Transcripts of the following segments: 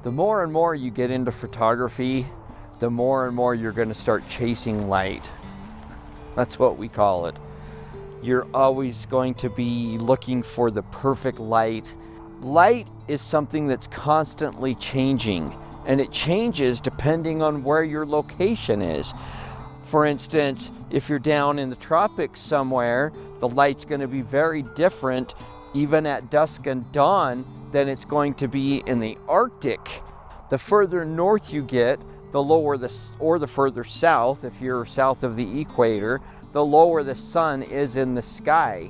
The more and more you get into photography, the more and more you're going to start chasing light. That's what we call it. You're always going to be looking for the perfect light. Light is something that's constantly changing, and it changes depending on where your location is. For instance, if you're down in the tropics somewhere, the light's going to be very different even at dusk and dawn than it's going to be in the Arctic. The further north you get, the lower the further south, if you're south of the equator, the lower the sun is in the sky.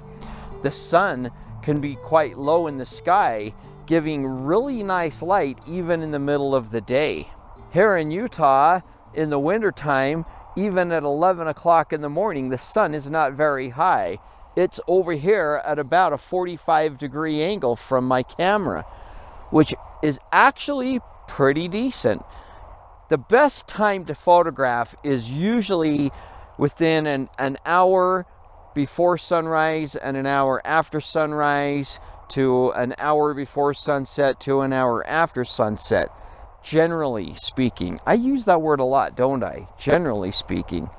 The sun can be quite low in the sky, giving really nice light even in the middle of the day. Here in Utah, in the wintertime, even at 11 o'clock in the morning, the sun is not very high. It's over here at about a 45-degree angle from my camera, which is actually pretty decent. The best time to photograph is usually within an hour before sunrise and an hour after sunrise to an hour before sunset to an hour after sunset. Generally speaking, I use that word a lot, don't I? Generally speaking,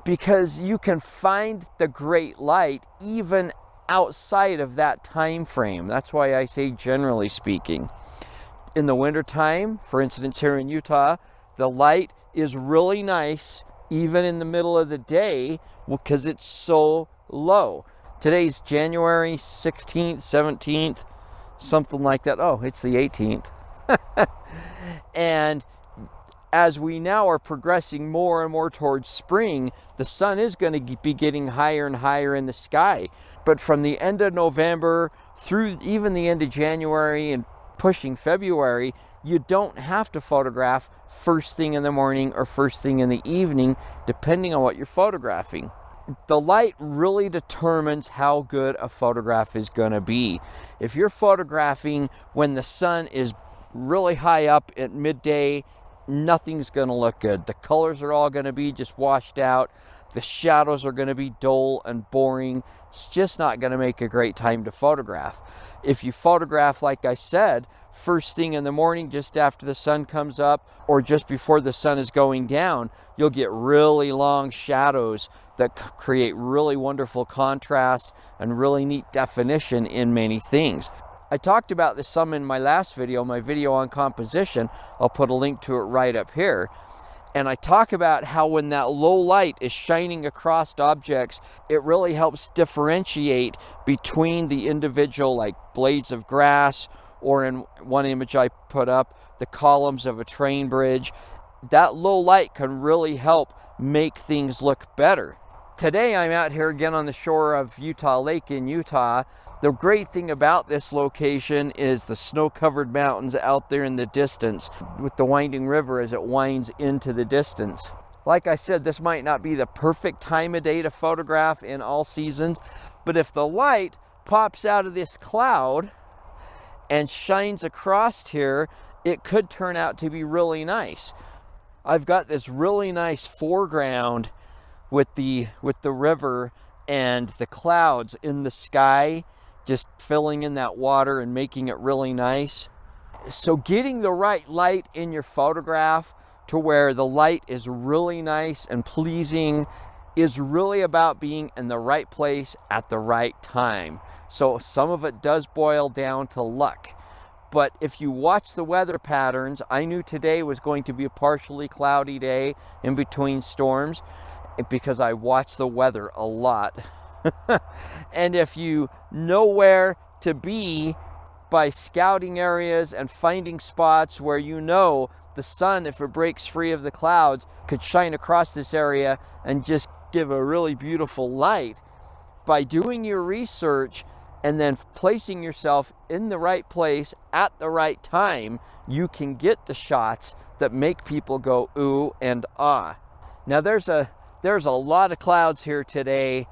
because you can find the great light even outside of that time frame. That's why I say generally speaking. In the wintertime, for instance, here in Utah, the light is really nice even in the middle of the day because it's so low. Today's January 16th, 17th, something like that. Oh, it's the 18th. And as we now are progressing more and more towards spring, the sun is going to be getting higher and higher in the sky. But from the end of November through even the end of January and pushing February, you don't have to photograph first thing in the morning or first thing in the evening, depending on what you're photographing. The light really determines how good a photograph is going to be. If you're photographing when the sun is really high up at midday, nothing's going to look good. The colors are all going to be just washed out. The shadows are going to be dull and boring. It's just not going to make a great time to photograph. If you photograph, like I said, first thing in the morning, just after the sun comes up, or just before the sun is going down, you'll get really long shadows that create really wonderful contrast and really neat definition in many things. I talked about this some in my last video, my video on composition. I'll put a link to it right up here. And I talk about how when that low light is shining across objects, it really helps differentiate between the individual, like blades of grass, or in one image I put up, the columns of a train bridge. That low light can really help make things look better. Today I'm out here again on the shore of Utah Lake in Utah. The great thing about this location is the snow-covered mountains out there in the distance with the winding river as it winds into the distance. Like I said, this might not be the perfect time of day to photograph in all seasons, but if the light pops out of this cloud and shines across here, it could turn out to be really nice. I've got this really nice foreground with the river and the clouds in the sky, just filling in that water and making it really nice. So getting the right light in your photograph to where the light is really nice and pleasing is really about being in the right place at the right time. So some of it does boil down to luck. But if you watch the weather patterns, I knew today was going to be a partially cloudy day in between storms because I watch the weather a lot. And if you know where to be by scouting areas and finding spots where you know the sun, if it breaks free of the clouds, could shine across this area and just give a really beautiful light, by doing your research and then placing yourself in the right place at the right time, you can get the shots that make people go ooh and ah. Now there's a lot of clouds here today.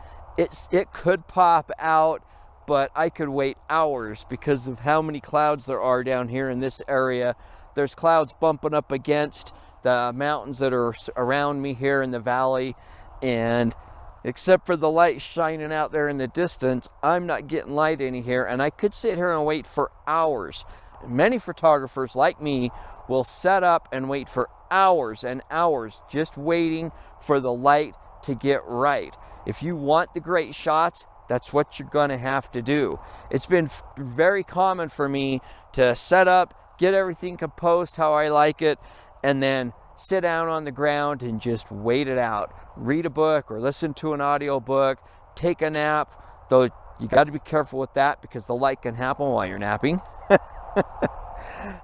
It could pop out, but I could wait hours because of how many clouds there are down here in this area. There's clouds bumping up against the mountains that are around me here in the valley, and except for the light shining out there in the distance, I'm not getting light in here, and I could sit here and wait for hours. many photographers like me will set up and wait for hours and hours just waiting for the light to get right. If you want the great shots, that's what you're going to have to do. It's been very common for me to set up, get everything composed how I like it, and then sit down on the ground and just wait it out. Read a book or listen to an audio book, take a nap, though you got to be careful with that because the light can happen while you're napping.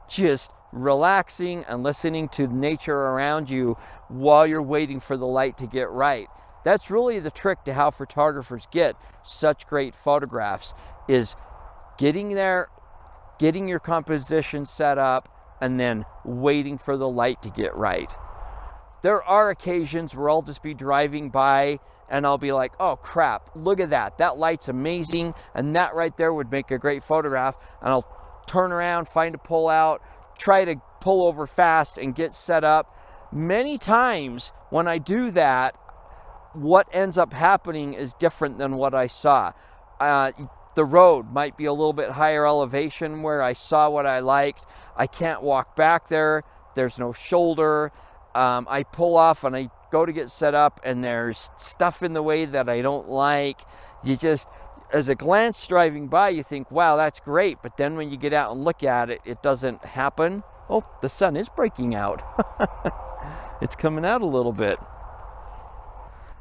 Just relaxing and listening to nature around you while you're waiting for the light to get right. That's really the trick to how photographers get such great photographs, is getting there, getting your composition set up, and then waiting for the light to get right. There are occasions where I'll just be driving by and I'll be like, oh crap, look at that. That light's amazing, and that right there would make a great photograph. And I'll turn around, find a pull out, try to pull over fast and get set up. Many times when I do that, what ends up happening is different than what I saw. The road might be a little bit higher elevation where I saw what I liked. I can't walk back there. There's no shoulder. I pull off and I go to get set up and there's stuff in the way that I don't like. You just, as a glance driving by, you think, wow, that's great. But then when you get out and look at it, it doesn't happen. Oh, the sun is breaking out. It's coming out a little bit.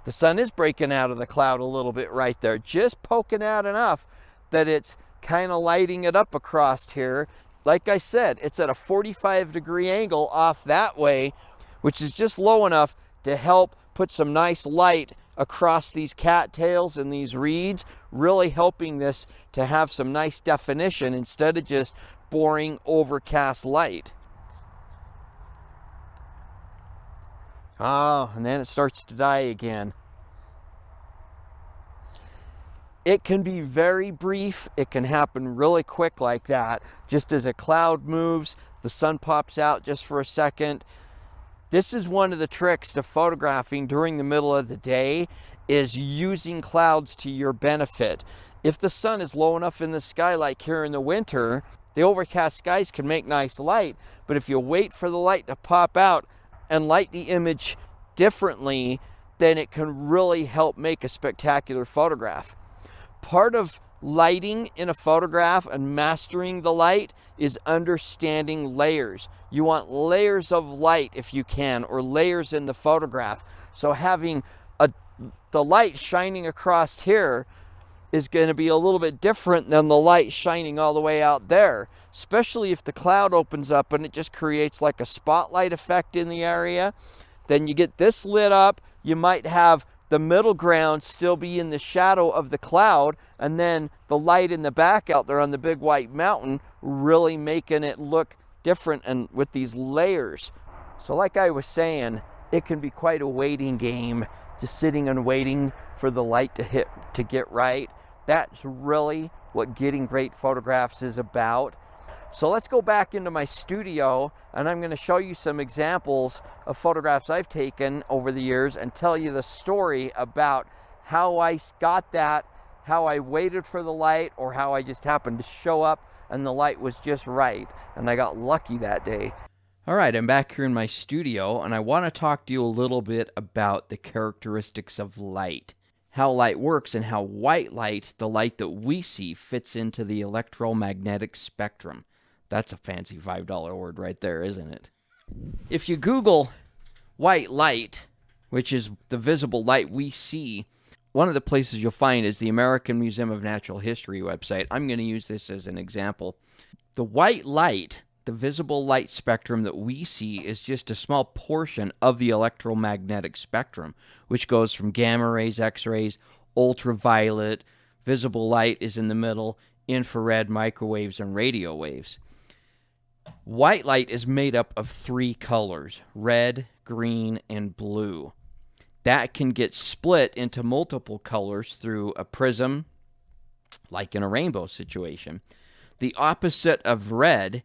The sun is breaking out of the cloud a little bit right there, just poking out enough that it's kind of lighting it up across here. Like I said, it's at a 45-degree angle off that way, which is just low enough to help put some nice light across these cattails and these reeds, really helping this to have some nice definition instead of just boring overcast light. Oh, and then it starts to die again. It can be very brief. It can happen really quick like that. Just as a cloud moves, the sun pops out just for a second. This is one of the tricks to photographing during the middle of the day, is using clouds to your benefit. If the sun is low enough in the sky, like here in the winter, the overcast skies can make nice light. But if you wait for the light to pop out and light the image differently, then it can really help make a spectacular photograph. Part of lighting in a photograph and mastering the light is understanding layers. You want layers of light if you can, or layers in the photograph. So having the light shining across here is going to be a little bit different than the light shining all the way out there, especially if the cloud opens up and it just creates like a spotlight effect in the area. Then you get this lit up. You might have the middle ground still be in the shadow of the cloud, and then the light in the back out there on the big white mountain really making it look different and with these layers. So like I was saying, it can be quite a waiting game, just sitting and waiting for the light to get right. That's really what getting great photographs is about. So let's go back into my studio, and I'm going to show you some examples of photographs I've taken over the years and tell you the story about how I got that, how I waited for the light, or how I just happened to show up and the light was just right and I got lucky that day. All right, I'm back here in my studio, and I want to talk to you a little bit about the characteristics of light, how light works, and how white light, the light that we see, fits into the electromagnetic spectrum. That's a fancy $5 word right there, isn't it? If you Google white light, which is the visible light we see, one of the places you'll find is the American Museum of Natural History website. I'm going to use this as an example. The white light, the visible light spectrum that we see, is just a small portion of the electromagnetic spectrum, which goes from gamma rays, X-rays, ultraviolet, visible light is in the middle, infrared, microwaves, and radio waves. White light is made up of 3 colors, red, green, and blue. That can get split into multiple colors through a prism, like in a rainbow situation. The opposite of red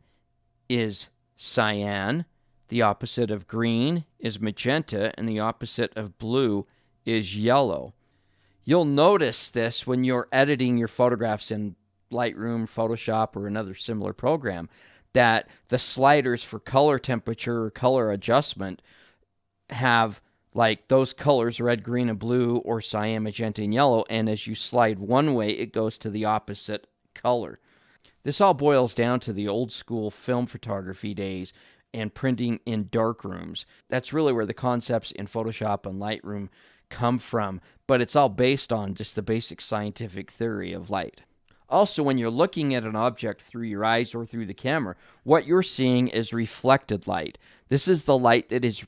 is cyan, the opposite of green is magenta, and the opposite of blue is yellow. You'll notice this when you're editing your photographs in Lightroom, Photoshop, or another similar program, that the sliders for color temperature or color adjustment have like those colors, red, green, and blue, or cyan, magenta, and yellow, and as you slide one way, it goes to the opposite color. This all boils down to the old school film photography days and printing in dark rooms. That's really where the concepts in Photoshop and Lightroom come from, but it's all based on just the basic scientific theory of light. Also, when you're looking at an object through your eyes or through the camera, what you're seeing is reflected light. This is the light that is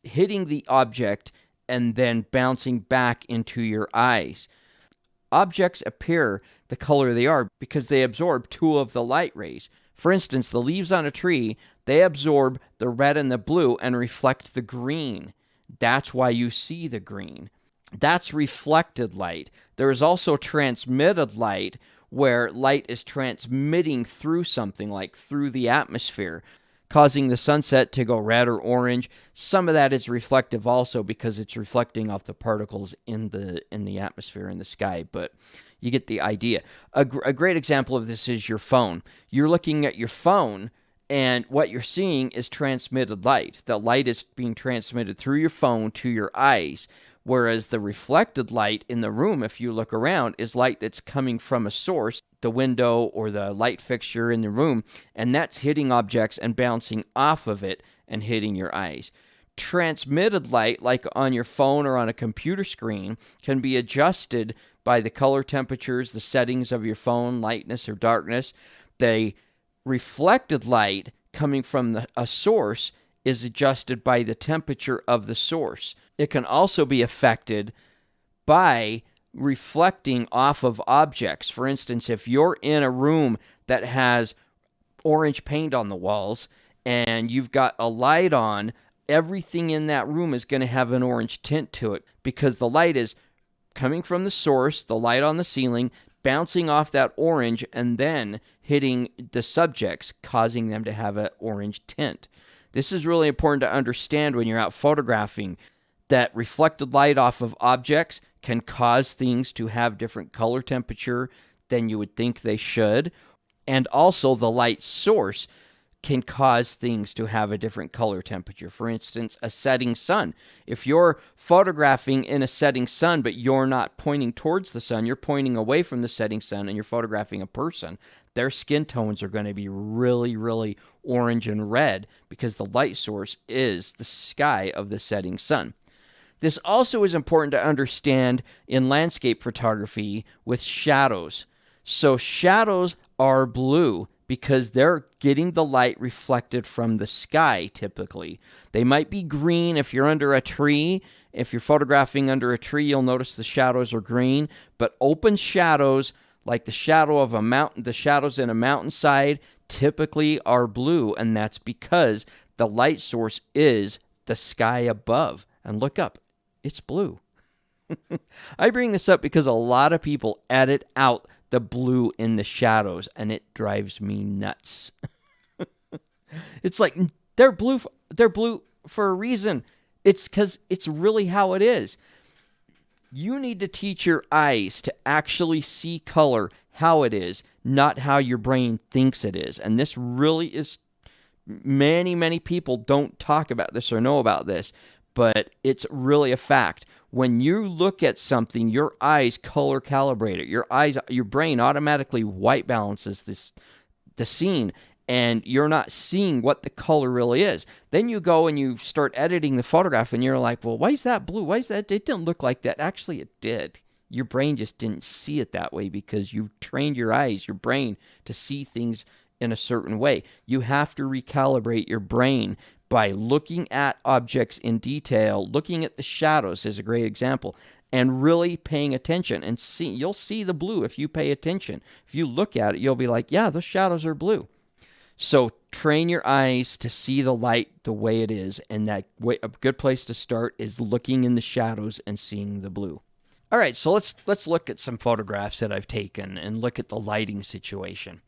hitting the object and then bouncing back into your eyes. Objects appear the color they are because they absorb two of the light rays. For instance, the leaves on a tree, they absorb the red and the blue and reflect the green. That's why you see the green. That's reflected light. There is also transmitted light, where light is transmitting through something, like through the atmosphere, causing the sunset to go red or orange. Some of that is reflective also because it's reflecting off the particles in the atmosphere in the sky, but you get the idea. A great example of this is your phone. You're looking at your phone, and what you're seeing is transmitted light. The light is being transmitted through your phone to your eyes, whereas the reflected light in the room, if you look around, is light that's coming from a source, the window or the light fixture in the room, and that's hitting objects and bouncing off of it and hitting your eyes. Transmitted light, like on your phone or on a computer screen, can be adjusted by the color temperatures, the settings of your phone, lightness or darkness. The reflected light coming from a source is adjusted by the temperature of the source. It can also be affected by reflecting off of objects. For instance, if you're in a room that has orange paint on the walls and you've got a light on, everything in that room is going to have an orange tint to it because the light is coming from the source, the light on the ceiling, bouncing off that orange and then hitting the subjects, causing them to have an orange tint. This is really important to understand when you're out photographing, that reflected light off of objects can cause things to have different color temperature than you would think they should. And also the light source can cause things to have a different color temperature. For instance, a setting sun. If you're photographing in a setting sun, but you're not pointing towards the sun, you're pointing away from the setting sun and you're photographing a person, their skin tones are going to be really, really orange and red because the light source is the sky of the setting sun. This also is important to understand in landscape photography with shadows. So shadows are blue because they're getting the light reflected from the sky typically. They might be green if you're under a tree. If you're photographing under a tree, you'll notice the shadows are green, but open shadows like the shadow of a mountain, the shadows in a mountainside typically are blue, and that's because the light source is the sky above. And look up, it's blue. I bring this up because a lot of people edit out the blue in the shadows, and it drives me nuts. It's like they're blue for a reason. It's because it's really how it is. You need to teach your eyes to actually see color how it is, not how your brain thinks it is. And this really is, many people don't talk about this or know about this, but it's really a fact. When you look at something, your eyes color calibrate it. Your brain automatically white balances the scene, and you're not seeing what the color really is. Then you go and you start editing the photograph, and you're like, well, why is that blue? Why is that? It didn't look like that. Actually, it did. Your brain just didn't see it that way because you've trained your eyes, your brain, to see things in a certain way. You have to recalibrate your brain by looking at objects in detail. Looking at the shadows is a great example, and really paying attention. And you'll see the blue if you pay attention. If you look at it, you'll be like, yeah, those shadows are blue. So train your eyes to see the light the way it is, and a good place to start is looking in the shadows and seeing the blue. All right, so let's look at some photographs that I've taken and look at the lighting situation.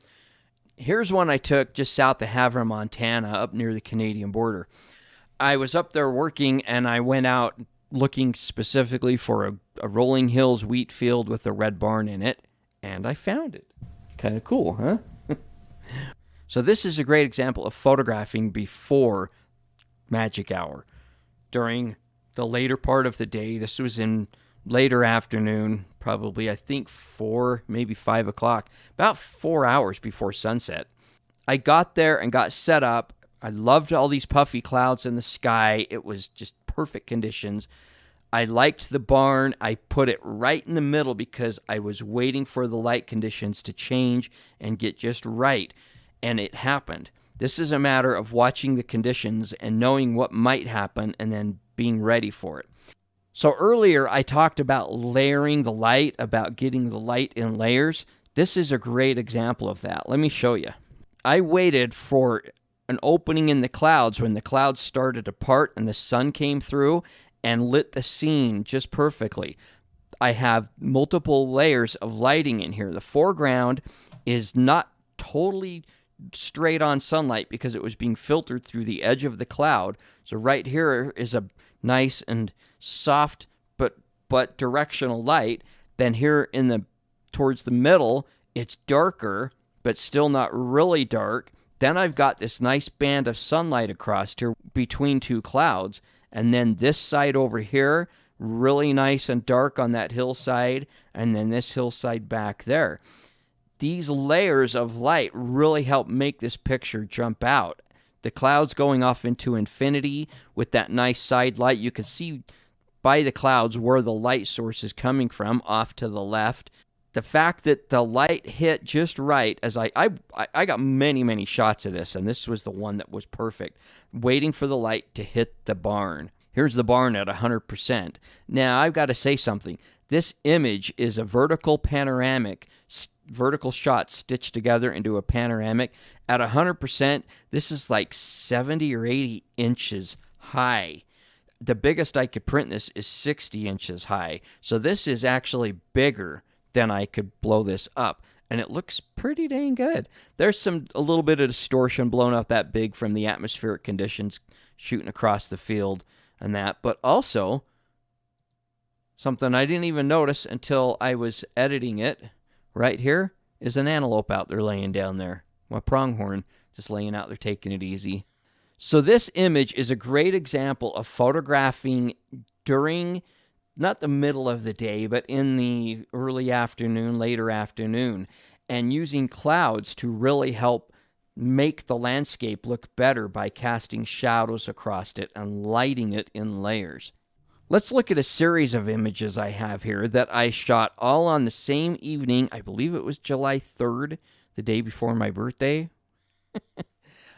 Here's one I took just south of Havre, Montana, up near the Canadian border. I was up there working, and I went out looking specifically for a rolling hills wheat field with a red barn in it, and I found it. Kind of cool, huh? So this is a great example of photographing before magic hour. During the later part of the day, this was in later afternoon, probably I think 4, maybe 5 o'clock, about 4 hours before sunset. I got there and got set up. I loved all these puffy clouds in the sky. It was just perfect conditions. I liked the barn. I put it right in the middle because I was waiting for the light conditions to change and get just right. And it happened. This is a matter of watching the conditions and knowing what might happen and then being ready for it. So earlier I talked about layering the light, about getting the light in layers. This is a great example of that. Let me show you. I waited for an opening in the clouds when the clouds started to part and the sun came through and lit the scene just perfectly. I have multiple layers of lighting in here. The foreground is not totally straight on sunlight because it was being filtered through the edge of the cloud. So right here is a nice and soft but directional light. Then here towards the middle, it's darker but still not really dark. Then I've got this nice band of sunlight across here between two clouds. And then this side over here, really nice and dark on that hillside, and then this hillside back there. These layers of light really help make this picture jump out. The clouds going off into infinity with that nice side light. You can see by the clouds where the light source is coming from off to the left. The fact that the light hit just right, as I got many shots of this, and this was the one that was perfect, waiting for the light to hit the barn. Here's the barn at 100%. Now, I've got to say something. This image is a vertical shot stitched together into a panoramic. At 100%, this is like 70 or 80 inches high. The biggest I could print this is 60 inches high. So this is actually bigger than I could blow this up. And it looks pretty dang good. There's a little bit of distortion blown up that big from the atmospheric conditions shooting across the field and that. But also, something I didn't even notice until I was editing it, right here is an antelope out there laying down there. My pronghorn just laying out there taking it easy. So this image is a great example of photographing during not the middle of the day, but in the early afternoon, later afternoon, and using clouds to really help make the landscape look better by casting shadows across it and lighting it in layers. Let's look at a series of images I have here that I shot all on the same evening. I believe it was July 3rd, the day before my birthday,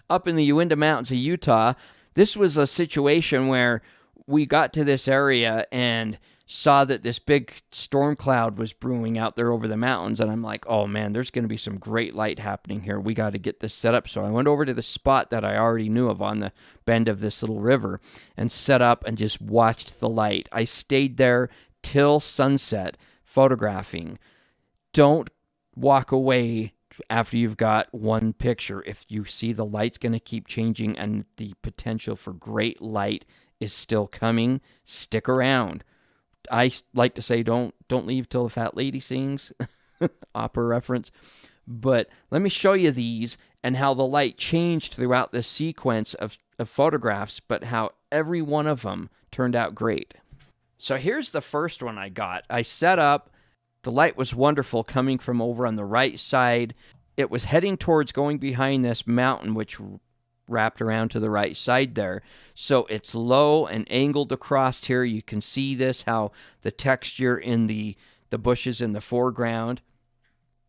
up in the Uinta Mountains of Utah. This was a situation where we got to this area and saw that this big storm cloud was brewing out there over the mountains. And I'm like, oh man, there's going to be some great light happening here. We got to get this set up. So I went over to the spot that I already knew of on the bend of this little river and set up and just watched the light. I stayed there till sunset photographing. Don't walk away after you've got one picture. If you see the light's going to keep changing and the potential for great light is still coming, stick around. I like to say don't leave till the fat lady sings, opera reference. But let me show you these and how the light changed throughout this sequence of photographs, but how every one of them turned out great. So here's the first one I got. I set up. The light was wonderful coming from over on the right side. It was heading towards going behind this mountain, which wrapped around to the right side there. So it's low and angled across here. You can see this, how the texture in the bushes in the foreground.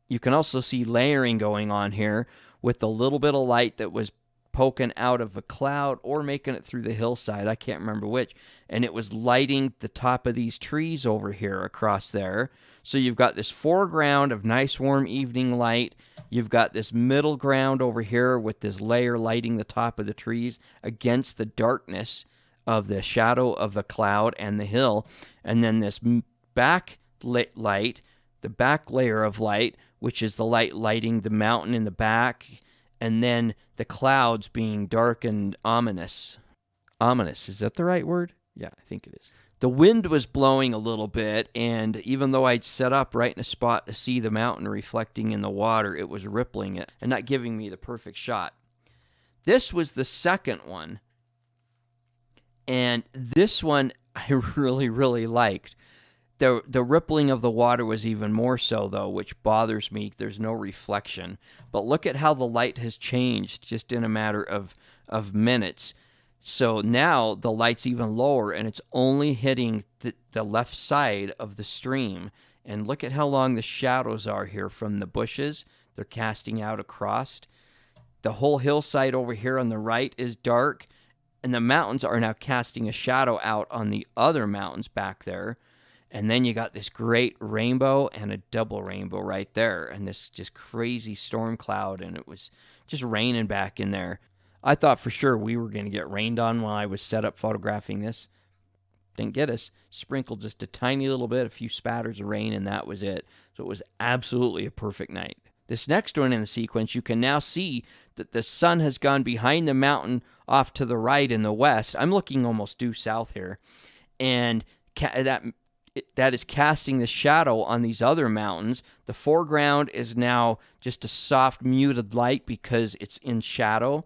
You can also see layering going on here with the little bit of light that was poking out of a cloud or making it through the hillside. I can't remember which. And it was lighting the top of these trees over here across there. So you've got this foreground of nice warm evening light. You've got this middle ground over here with this layer lighting the top of the trees against the darkness of the shadow of the cloud and the hill. And then this back light, the back layer of light, which is the light lighting the mountain in the back, and then the clouds being dark and ominous. Ominous, is that the right word? Yeah, I think it is. The wind was blowing a little bit, and even though I'd set up right in a spot to see the mountain reflecting in the water, it was rippling it and not giving me the perfect shot. This was the second one, and this one I really, really liked. The rippling of the water was even more so, though, which bothers me. There's no reflection. But look at how the light has changed just in a matter of minutes. So now the light's even lower, and it's only hitting the left side of the stream. And look at how long the shadows are here from the bushes. They're casting out across. The whole hillside over here on the right is dark, and the mountains are now casting a shadow out on the other mountains back there. And then you got this great rainbow and a double rainbow right there, and this just crazy storm cloud, and it was just raining back in there. I thought for sure we were going to get rained on while I was set up photographing this. Didn't get us. Sprinkled just a tiny little bit, a few spatters of rain, and that was it. So it was absolutely a perfect night. This next one in the sequence, you can now see that the sun has gone behind the mountain off to the right in the west. I'm looking almost due south here. And that is casting the shadow on these other mountains. The foreground is now just a soft muted light because it's in shadow.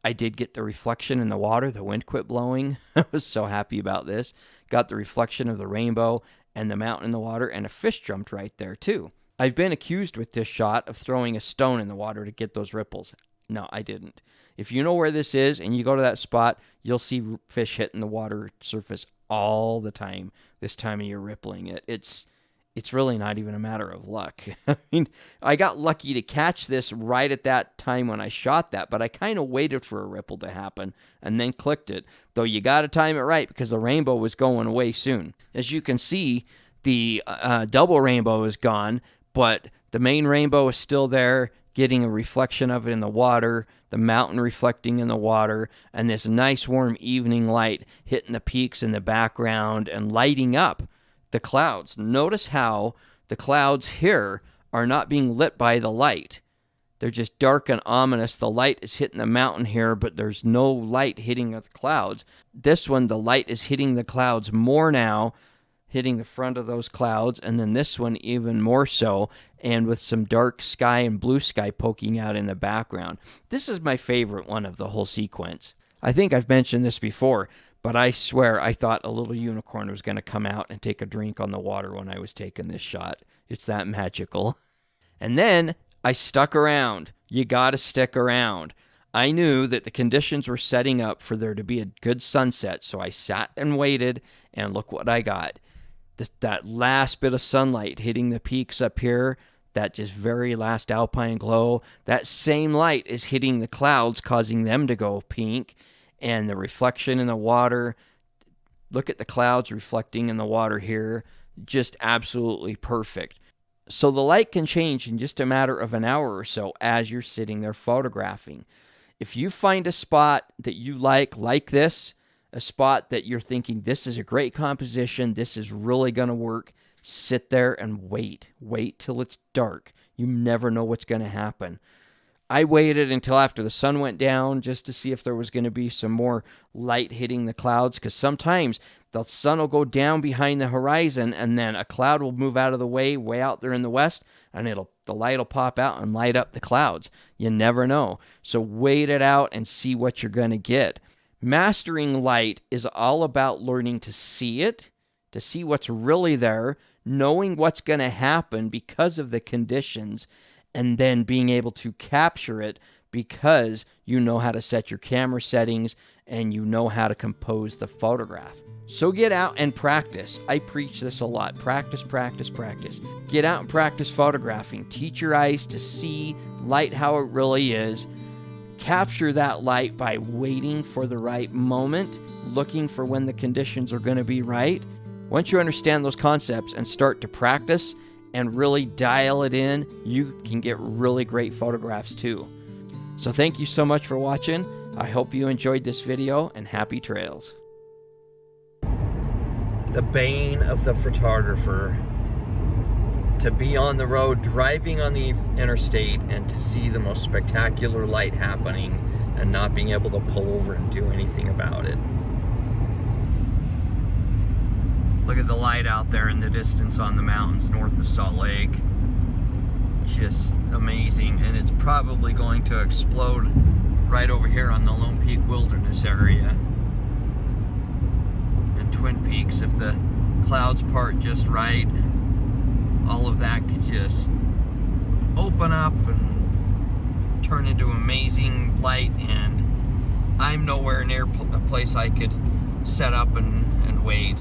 I did get the reflection in the water. The wind quit blowing. I was so happy about this. Got the reflection of the rainbow and the mountain in the water, and a fish jumped right there too. I've been accused with this shot of throwing a stone in the water to get those ripples. No, I didn't. If you know where this is and you go to that spot, you'll see fish hitting the water surface all the time this time of year, rippling it. It's really not even a matter of luck. I mean, I got lucky to catch this right at that time when I shot that, but I kind of waited for a ripple to happen and then clicked it, though you got to time it right because the rainbow was going away soon. As you can see, the double rainbow is gone, but the main rainbow is still there, getting a reflection of it in the water, the mountain reflecting in the water, and this nice warm evening light hitting the peaks in the background and lighting up the clouds. Notice how the clouds here are not being lit by the light. They're just dark and ominous. The light is hitting the mountain here, but there's no light hitting the clouds. This one, the light is hitting the clouds more now, hitting the front of those clouds, and then this one even more so, and with some dark sky and blue sky poking out in the background. This is my favorite one of the whole sequence. I think I've mentioned this before, but I swear I thought a little unicorn was going to come out and take a drink on the water when I was taking this shot. It's that magical. And then I stuck around. You got to stick around. I knew that the conditions were setting up for there to be a good sunset, so I sat and waited, and look what I got. That last bit of sunlight hitting the peaks up here, that just very last alpine glow, that same light is hitting the clouds, causing them to go pink. And the reflection in the water, look at the clouds reflecting in the water here, just absolutely perfect. So the light can change in just a matter of an hour or so as you're sitting there photographing. If you find a spot that you like this, a spot that you're thinking, this is a great composition, this is really going to work, sit there and wait. Wait till it's dark. You never know what's going to happen. I waited until after the sun went down just to see if there was going to be some more light hitting the clouds, because sometimes the sun will go down behind the horizon and then a cloud will move out of the way out there in the west, and the light will pop out and light up the clouds. You never know. So wait it out and see what you're going to get. Mastering light is all about learning to see it, to see what's really there, knowing what's going to happen because of the conditions, and then being able to capture it because you know how to set your camera settings and you know how to compose the photograph. So get out and practice. I preach this a lot. Practice, practice, practice. Get out and practice photographing. Teach your eyes to see light how it really is. Capture that light by waiting for the right moment, looking for when the conditions are going to be right. Once you understand those concepts and start to practice and really dial it in, you can get really great photographs too. So thank you so much for watching. I hope you enjoyed this video, and happy trails. The bane of the photographer. To be on the road driving on the interstate and to see the most spectacular light happening and not being able to pull over and do anything about it. Look at the light out there in the distance on the mountains north of Salt Lake. Just amazing, and it's probably going to explode right over here on the Lone Peak Wilderness area. And Twin Peaks, if the clouds part just right, all of that could just open up and turn into amazing light, and I'm nowhere near a place I could set up and wait.